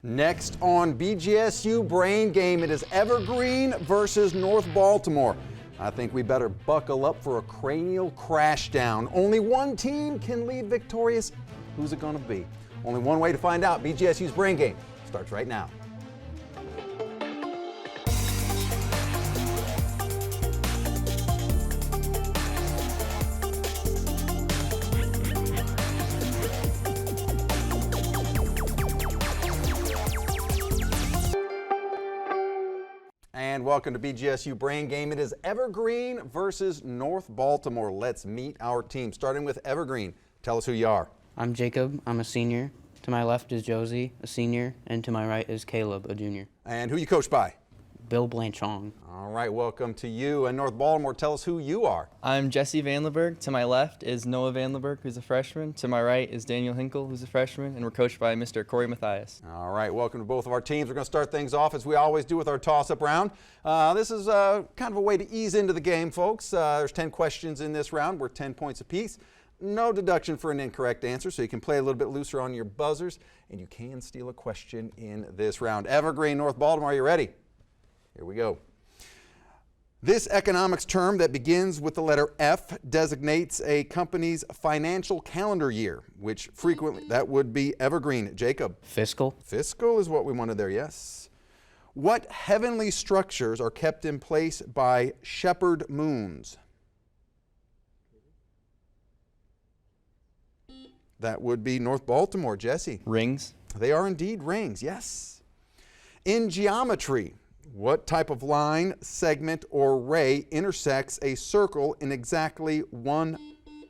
Next on BGSU Brain Game, it is Evergreen versus North Baltimore. I think we better buckle up for a cranial crashdown. Only one team can leave victorious. Who's it going to be? Only one way to find out. BGSU's Brain Game starts right now. And welcome to BGSU Brain Game. It is Evergreen versus North Baltimore. Let's meet our team. Starting with Evergreen. Tell us who you are. I'm Jacob. I'm a senior. To my left is Josie, a senior, and to my right is Caleb, a junior. And who you coached by? Bill Blanchong. All right, welcome to you. And North Baltimore, tell us who you are. I'm Jesse Vandenberg. To my left is Noah Vandenberg, who's a freshman. To my right is Daniel Hinkle, who's a freshman, and we're coached by Mr. Corey Mathias. All right, welcome to both of our teams. We're going to start things off as we always do with our toss-up round. This is kind of a way to ease into the game, folks. There's 10 questions in this round. We're 10 points apiece. No deduction for an incorrect answer, so you can play a little bit looser on your buzzers, and you can steal a question in this round. Evergreen, North Baltimore, are you ready? Here we go. This economics term that begins with the letter F designates a company's financial calendar year, which frequently, that would be Evergreen. Jacob? Fiscal. Fiscal is what we wanted there, yes. What heavenly structures are kept in place by shepherd moons? That would be North Baltimore. Jesse? Rings. They are indeed rings, yes. In geometry, what type of line, segment, or ray intersects a circle in exactly one?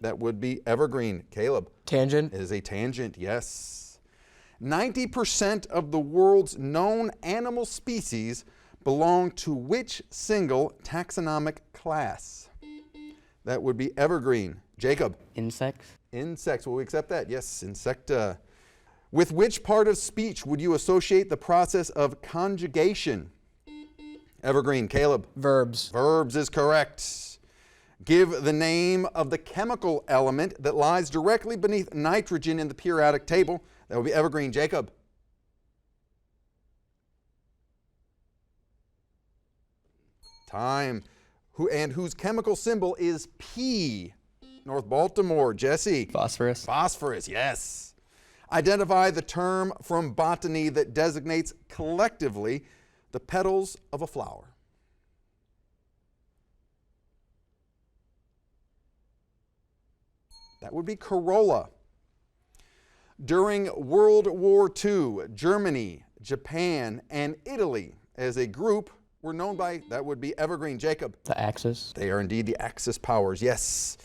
That would be Evergreen. Caleb? Tangent. It is a tangent, yes. 90% of the world's known animal species belong to which single taxonomic class? That would be Evergreen. Jacob? Insects. Insects. Will we accept that? Yes, insecta. With which part of speech would you associate the process of conjugation? Evergreen. Caleb? Verbs. Verbs is correct. Give the name of the chemical element that lies directly beneath nitrogen in the periodic table. That would be Evergreen. Jacob? Time. Whose chemical symbol is P? North Baltimore. Jesse? Phosphorus. Phosphorus, yes. Identify the term from botany that designates collectively the petals of a flower. That would be corolla. During World War II, Germany, Japan, and Italy as a group were known by, that would be Evergreen. Jacob? The Axis. They are indeed the Axis powers, yes.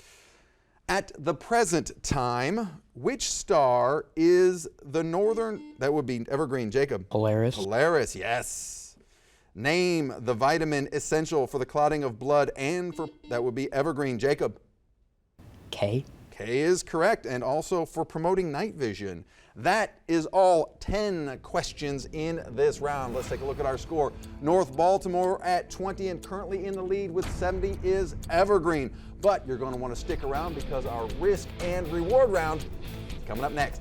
At the present time, which star is the northern, that would be Evergreen. Jacob? Polaris. Polaris, yes. Name the vitamin essential for the clotting of blood and for, that would be Evergreen. Jacob? K. K is correct, and also for promoting night vision. That is all 10 questions in this round. Let's take a look at our score. North Baltimore at 20 and currently in the lead with 70 is Evergreen. But you're going to want to stick around because our risk and reward round is coming up next.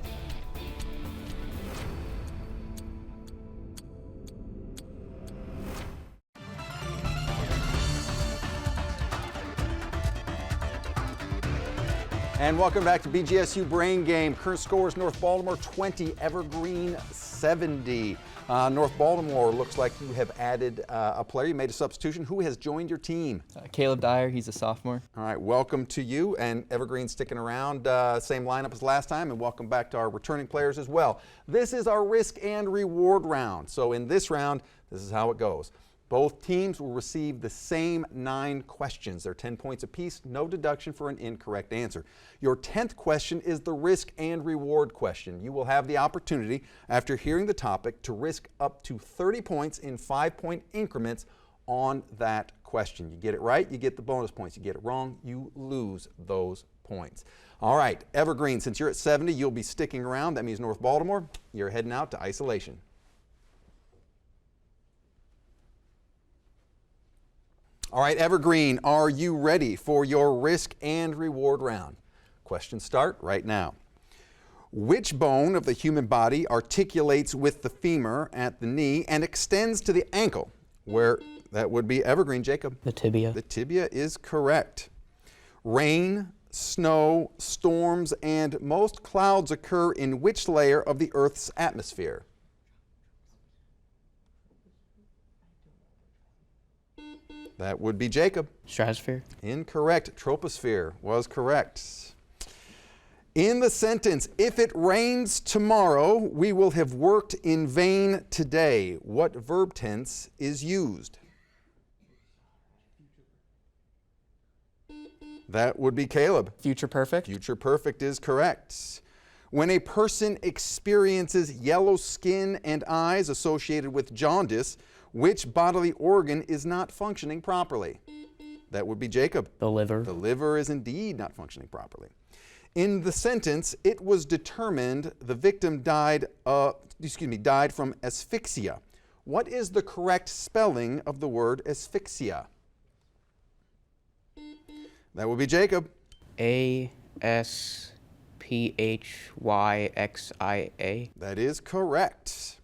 And welcome back to BGSU Brain Game. Current scores: North Baltimore 20, Evergreen 70. North Baltimore, looks like you have added a player. You made a substitution. Who has joined your team? Caleb Dyer, he's a sophomore. All right, welcome to you. And Evergreen sticking around, same lineup as last time. And welcome back to our returning players as well. This is our risk and reward round. So in this round, this is how it goes. Both teams will receive the same 9 questions. They're 10 points apiece, no deduction for an incorrect answer. Your 10th question is the risk and reward question. You will have the opportunity, after hearing the topic, to risk up to 30 points in 5-point increments on that question. You get it right, you get the bonus points. You get it wrong, you lose those points. All right, Evergreen, since you're at 70, you'll be sticking around. That means North Baltimore, you're heading out to isolation. All right, Evergreen, are you ready for your risk and reward round? Questions start right now. Which bone of the human body articulates with the femur at the knee and extends to the ankle, where that would be Evergreen? Jacob? The tibia. The tibia is correct. Rain, snow, storms, and most clouds occur in which layer of the Earth's atmosphere? That would be Jacob. Stratosphere. Incorrect. Troposphere was correct. In the sentence, if it rains tomorrow, we will have worked in vain today, what verb tense is used? That would be Caleb. Future perfect. Future perfect is correct. When a person experiences yellow skin and eyes associated with jaundice, which bodily organ is not functioning properly? That would be Jacob. The liver. The liver is indeed not functioning properly. In the sentence, it was determined the victim died from asphyxia. What is the correct spelling of the word asphyxia? That would be Jacob. Asphyxia. That is correct.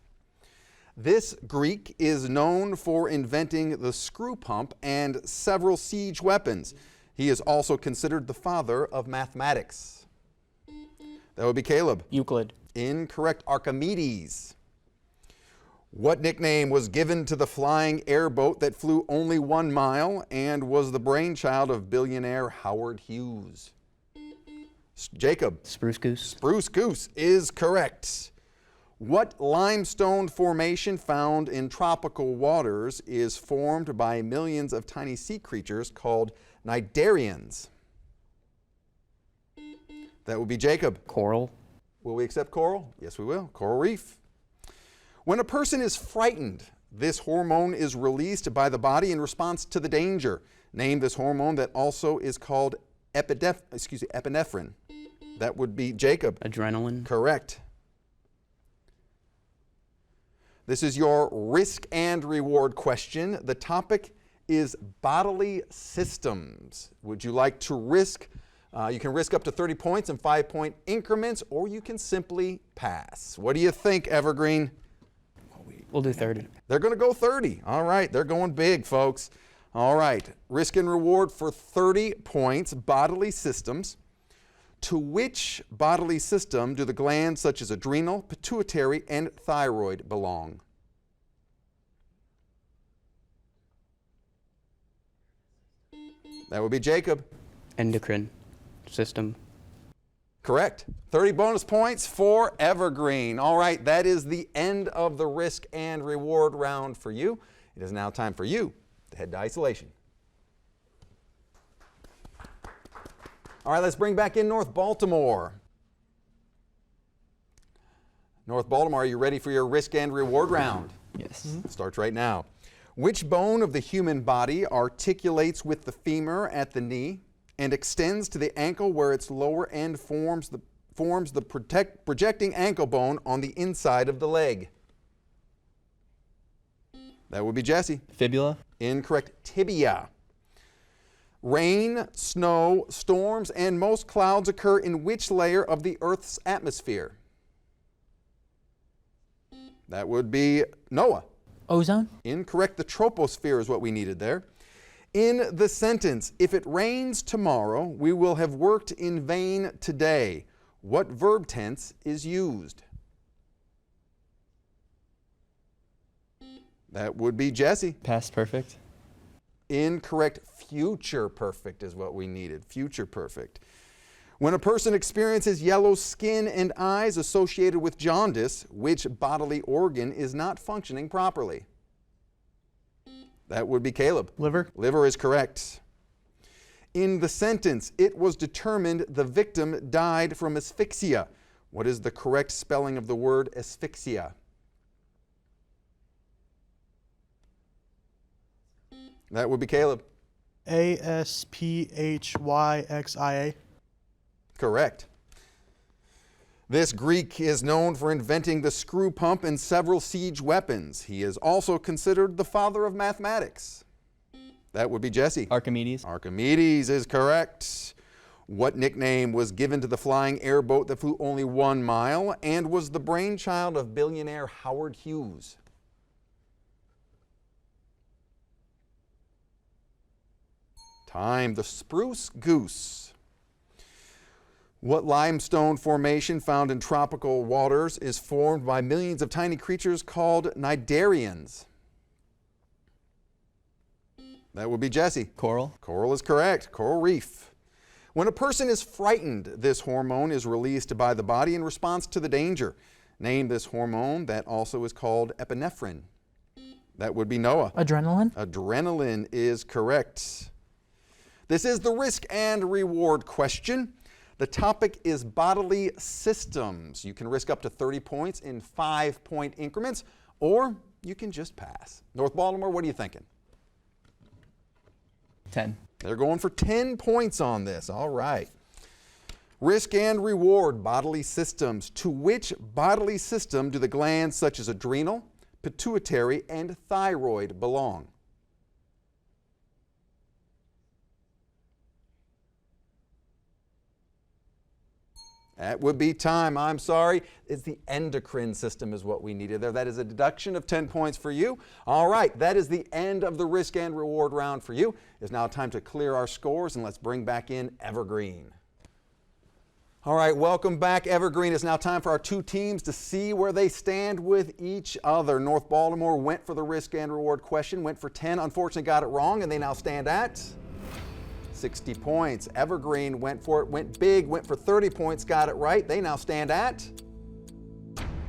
This Greek is known for inventing the screw pump and several siege weapons. He is also considered the father of mathematics. That would be Caleb. Euclid. Incorrect. Archimedes. What nickname was given to the flying airboat that flew only 1 mile and was the brainchild of billionaire Howard Hughes? Jacob. Spruce goose. Spruce goose is correct. What limestone formation found in tropical waters is formed by millions of tiny sea creatures called cnidarians? That would be Jacob. Coral. Will we accept coral? Yes, we will. Coral reef. When a person is frightened, this hormone is released by the body in response to the danger. Name this hormone that also is called epinephrine. That would be Jacob. Adrenaline. Correct. This is your risk and reward question. The topic is bodily systems. Would you like to risk? You can risk up to 30 points in 5-point increments, or you can simply pass. What do you think, Evergreen? We'll do 30. They're going to go 30. All right, they're going big, folks. All right, risk and reward for 30 points, bodily systems. To which bodily system do the glands such as adrenal, pituitary, and thyroid belong? That would be Jacob. Endocrine system. Correct. 30 bonus points for Evergreen. All right, that is the end of the risk and reward round for you. It is now time for you to head to isolation. All right, let's bring back in North Baltimore. North Baltimore, are you ready for your risk and reward round? Yes. It starts right now. Which bone of the human body articulates with the femur at the knee and extends to the ankle where its lower end forms the projecting ankle bone on the inside of the leg? That would be Jesse. Fibula. Incorrect. Tibia. Rain, snow, storms, and most clouds occur in which layer of the Earth's atmosphere? That would be Noah. Ozone. Incorrect. The troposphere is what we needed there. In the sentence, if it rains tomorrow, we will have worked in vain today. What verb tense is used? That would be Jesse. Past perfect. Incorrect. Future perfect is what we needed. Future perfect. When a person experiences yellow skin and eyes associated with jaundice, which bodily organ is not functioning properly? That would be Caleb. Liver. Liver is correct. In the sentence, it was determined the victim died from asphyxia. What is the correct spelling of the word asphyxia? That would be Caleb. Asphyxia. Correct. This Greek is known for inventing the screw pump and several siege weapons. He is also considered the father of mathematics. That would be Jesse. Archimedes. Archimedes is correct. What nickname was given to the flying airboat that flew only 1 mile and was the brainchild of billionaire Howard Hughes? Time. The Spruce Goose. What limestone formation found in tropical waters is formed by millions of tiny creatures called cnidarians? That would be Jesse. Coral. Coral is correct. Coral reef. When a person is frightened, this hormone is released by the body in response to the danger. Name this hormone that also is called epinephrine. That would be Noah. Adrenaline. Adrenaline is correct. This is the risk and reward question. The topic is bodily systems. You can risk up to 30 points in 5-point increments, or you can just pass. North Baltimore, what are you thinking? 10. They're going for 10 points on this. All right. Risk and reward bodily systems. To which bodily system do the glands such as adrenal, pituitary, and thyroid belong? That would be time. I'm sorry. It's the endocrine system is what we needed there. That is a deduction of 10 points for you. All right, that is the end of the risk and reward round for you. It's now time to clear our scores, and let's bring back in Evergreen. All right, welcome back, Evergreen. It's now time for our two teams to see where they stand with each other. North Baltimore went for the risk and reward question, went for 10, unfortunately got it wrong, and they now stand at 60 points. Evergreen went for it, went big, went for 30 points, got it right. They now stand at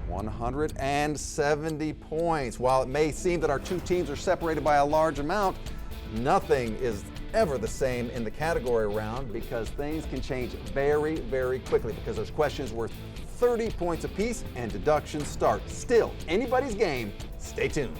170 points. While it may seem that our two teams are separated by a large amount, nothing is ever the same in the category round because things can change very, very quickly because there's questions worth 30 points apiece and deductions start. Still, anybody's game. Stay tuned.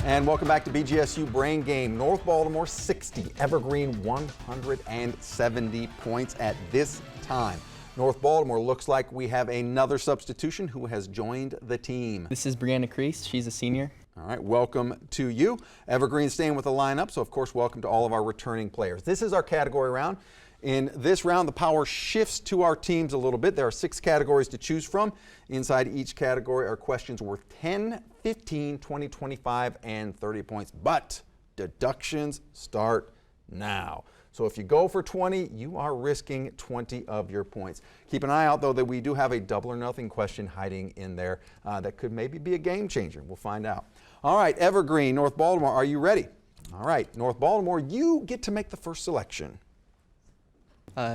And welcome back to BGSU Brain Game. North Baltimore 60, Evergreen 170 points at this time. North Baltimore looks like we have another substitution who has joined the team. This is Brianna Crease. She's a senior. All right, welcome to you. Evergreen staying with the lineup, so of course welcome to all of our returning players. This is our category round. In this round, the power shifts to our teams a little bit. There are 6 categories to choose from. Inside each category are questions worth 10, 15, 20, 25, and 30 points. But deductions start now. So if you go for 20, you are risking 20 of your points. Keep an eye out, though, that we do have a double or nothing question hiding in there that could maybe be a game changer. We'll find out. All right, Evergreen, North Baltimore, are you ready? All right, North Baltimore, you get to make the first selection.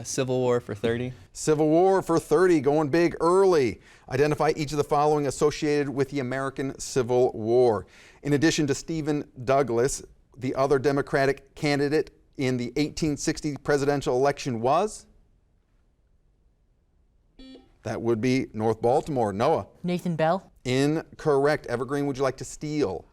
Civil War for 30. Civil War for 30, going big early. Identify each of the following associated with the American Civil War. In addition to Stephen Douglas, the other Democratic candidate in the 1860 presidential election was? That would be North Baltimore. Noah? Nathan Bell. Incorrect. Evergreen, would you like to steal?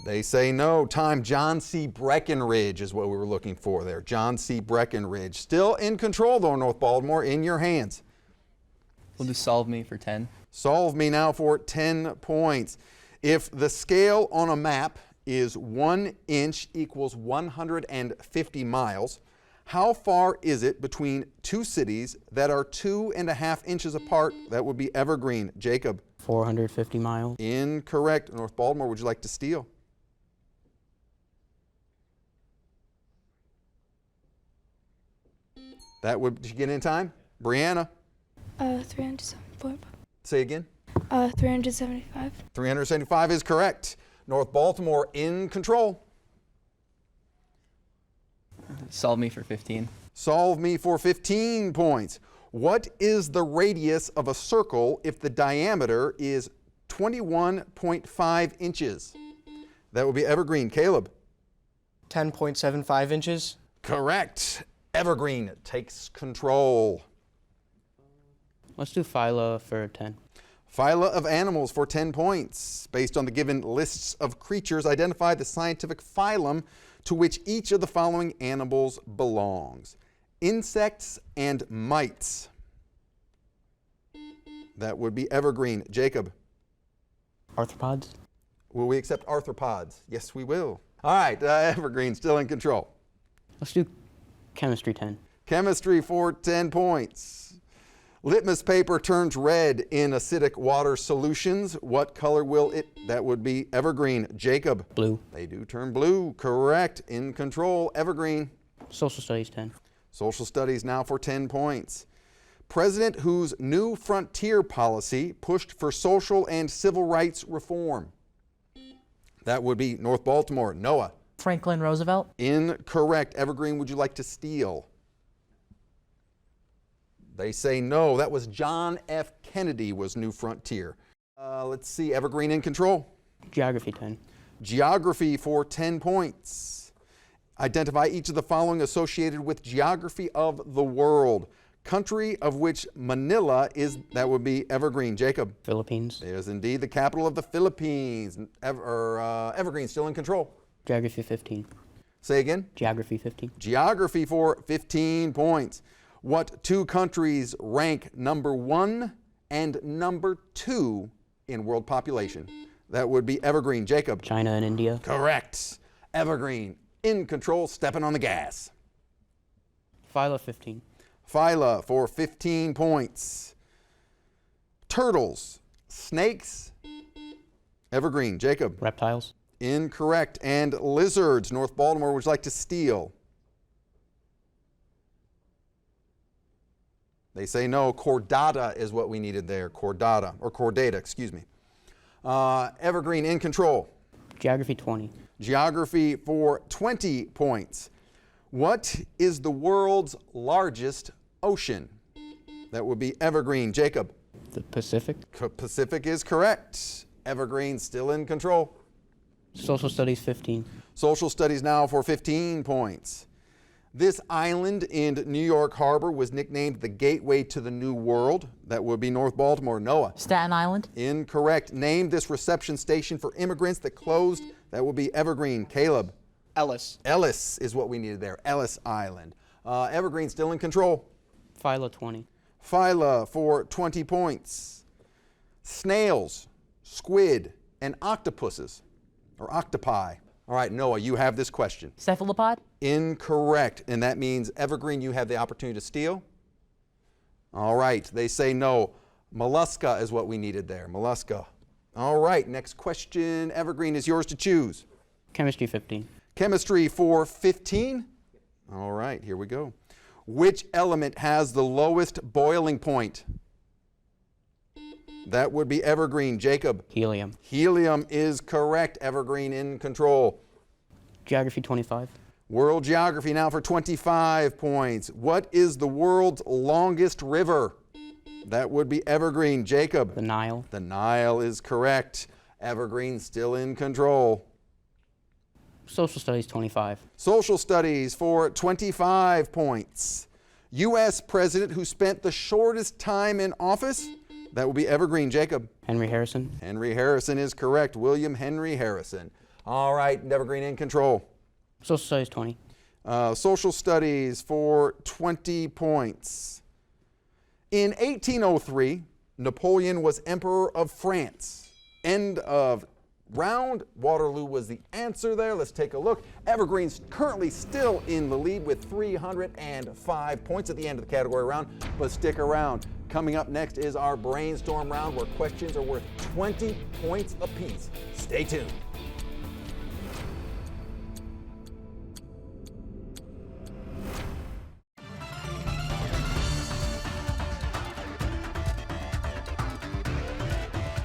They say no. Time. John C. Breckinridge is what we were looking for there. John C. Breckinridge. Still in control, though, North Baltimore, in your hands. We'll do Solve Me for 10. Solve Me now for 10 points. If the scale on a map is 1 inch equals 150 miles, how far is it between two cities that are 2.5 inches apart? That would be Evergreen. Jacob? 450 miles. Incorrect. North Baltimore, would you like to steal? That would, did you get in time? Brianna? 374. Say again? 375. 375 is correct. North Baltimore in control. Solve Me for 15. Solve Me for 15 points. What is the radius of a circle if the diameter is 21.5 inches? That would be Evergreen. Caleb? 10.75 inches. Correct. Evergreen takes control. Let's do phyla for 10. Phyla of animals for 10 points. Based on the given lists of creatures, identify the scientific phylum to which each of the following animals belongs? Insects and mites. That would be Evergreen. Jacob. Arthropods. Will we accept arthropods? Yes, we will. All right, Evergreen still in control. Let's do chemistry 10. Chemistry for 10 points. Litmus paper turns red in acidic water solutions. What color will it? That would be Evergreen. Jacob. Blue. They do turn blue. Correct. In control. Evergreen. Social studies 10. Social studies now for 10 points. President whose new frontier policy pushed for social and civil rights reform. That would be North Baltimore. Noah. Franklin Roosevelt. Incorrect. Evergreen, would you like to steal? They say no. That was John F. Kennedy was New Frontier. Let's see. Evergreen in control. Geography 10. Geography for 10 points. Identify each of the following associated with geography of the world. Country of which Manila is, that would be Evergreen. Jacob. Philippines. It is indeed the capital of the Philippines. Evergreen still in control. Geography 15. Say again. Geography 15. Geography for 15 points. What two countries rank number 1 and number 2 in world population? That would be Evergreen. Jacob. China and India. Correct. Evergreen in control, stepping on the gas. Phyla 15. Phyla for 15 points. Turtles, snakes, Evergreen. Jacob. Reptiles. Incorrect. And lizards, North Baltimore, would you like to steal? They say no. Chordata is what we needed there. Chordata, or chordata, excuse me. Evergreen in control. Geography 20. Geography for 20 points. What is the world's largest ocean? That would be Evergreen. Jacob. The Pacific. Pacific is correct. Evergreen still in control. Social studies 15. Social studies now for 15 points. This island in New York Harbor was nicknamed the Gateway to the New World. That would be North Baltimore. Noah. Staten Island. Incorrect. Name this reception station for immigrants that closed. That would be Evergreen. Caleb. Ellis. Ellis is what we needed there. Ellis Island. Evergreen still in control. Phyla 20. Phyla for 20 points. Snails, squid, and octopuses, or octopi. All right, Noah, you have this question. Cephalopod. Incorrect, and that means Evergreen, you have the opportunity to steal. All right, they say no. Mollusca is what we needed there, mollusca. All right, next question. Evergreen is yours to choose. Chemistry 15. Chemistry for 15. All right, here we go. Which element has the lowest boiling point? That would be Evergreen. Jacob. Helium. Helium is correct. Evergreen in control. Geography 25. World geography now for 25 points. What is the world's longest river? That would be Evergreen. Jacob. The Nile. The Nile is correct. Evergreen still in control. Social studies 25. Social studies for 25 points. U.S. president who spent the shortest time in office? That would be Evergreen. Jacob. Henry Harrison. Henry Harrison is correct. William Henry Harrison. All right, Evergreen in control. Social studies 20. Social studies for 20 points. In 1803, Napoleon was Emperor of France. End of round. Waterloo was the answer there. Let's take a look. Evergreen's currently still in the lead with 305 points at the end of the category round, but stick around. Coming up next is our brainstorm round where questions are worth 20 points apiece. Stay tuned.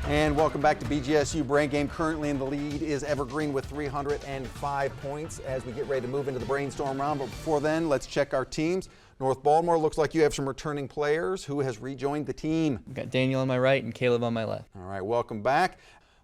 And welcome back to BGSU Brain Game. Currently in the lead is Evergreen with 305 points as we get ready to move into the brainstorm round. But before then, let's check our teams. North Baltimore, looks like you have some returning players. Who has rejoined the team? We've got Daniel on my right and Caleb on my left. All right, welcome back.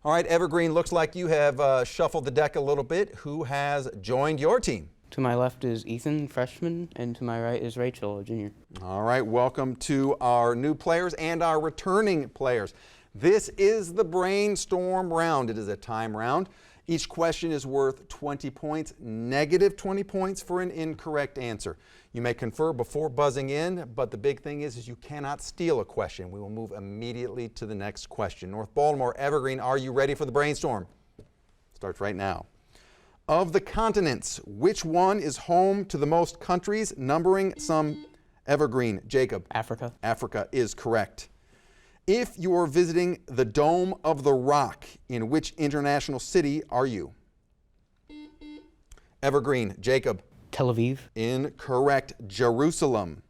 All right, Evergreen, looks like you have shuffled the deck a little bit. Who has joined your team? To my left is Ethan, freshman, and to my right is Rachel, a junior. All right, welcome to our new players and our returning players. This is the brainstorm round. It is a time round. Each question is worth 20 points, negative 20 points for an incorrect answer. You may confer before buzzing in, but the big thing is you cannot steal a question. We will move immediately to the next question. North Baltimore, Evergreen, are you ready for the brainstorm? Starts right now. Of the continents, which one is home to the most countries, numbering some? Evergreen, Jacob. Africa. Africa is correct. If you are visiting the Dome of the Rock, in which international city are you? Evergreen, Jacob. Tel Aviv. Incorrect. Jerusalem.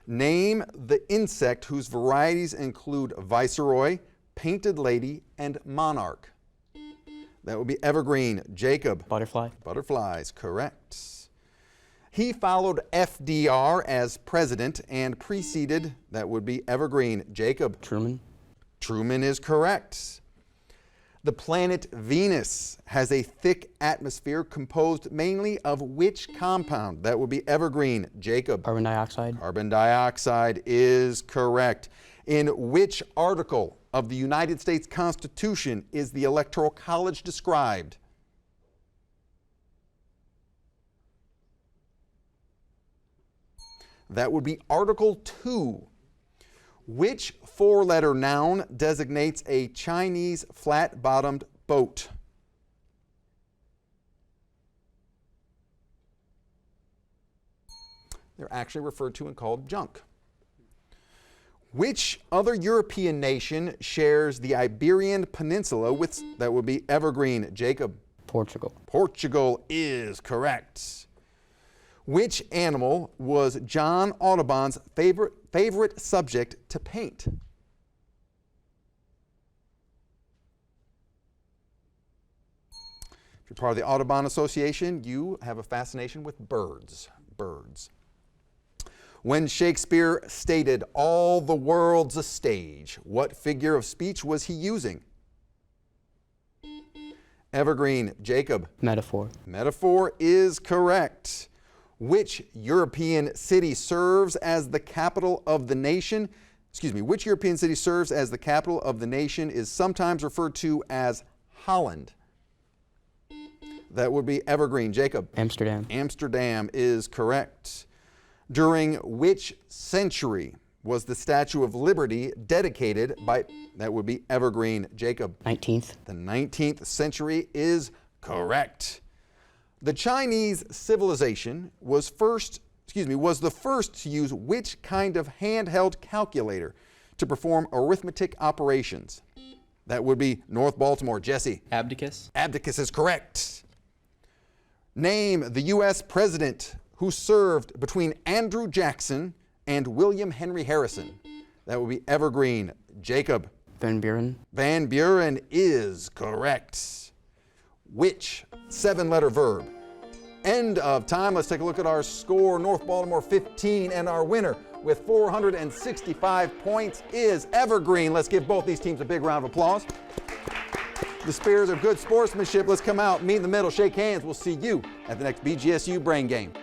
Name the insect whose varieties include viceroy, painted lady, and monarch. That would be Evergreen. Jacob. Butterfly. Butterflies, correct. He followed FDR as president and preceded, that would be Evergreen. Jacob. Truman. Truman is correct. The planet Venus has a thick atmosphere composed mainly of which compound? That would be Evergreen. Jacob. Carbon dioxide. Carbon dioxide is correct. In which article of the United States Constitution is the Electoral College described? That would be Article 2. Which four-letter noun designates a Chinese flat-bottomed boat? They're actually referred to and called junk. Which other European nation shares the Iberian Peninsula with, that would be Evergreen? Jacob. Portugal. Portugal is correct. Which animal was John Audubon's favorite subject to paint? If you're part of the Audubon Association, you have a fascination with birds. Birds. When Shakespeare stated, "All the world's a stage," what figure of speech was he using? Evergreen, Jacob. Metaphor. Metaphor is correct. Which European city serves as the capital of the nation? Which European city serves as the capital of the nation is sometimes referred to as Holland? That would be Evergreen. Jacob. Amsterdam. Amsterdam is correct. During which century was the Statue of Liberty dedicated by? That would be Evergreen. Jacob. 19th. The 19th century is correct. The Chinese civilization was the first to use which kind of handheld calculator to perform arithmetic operations? That would be North Baltimore. Jesse. Abacus. Abacus is correct. Name the U.S. president who served between Andrew Jackson and William Henry Harrison. That would be Evergreen. Jacob. Van Buren. Van Buren is correct. Which seven-letter verb? End of time. Let's take a look at our score. North Baltimore 15, and our winner with 465 points is Evergreen. Let's give both these teams a big round of applause. The spirit of good sportsmanship. Let's come out, meet in the middle, shake hands. We'll see you at the next BGSU Brain Game.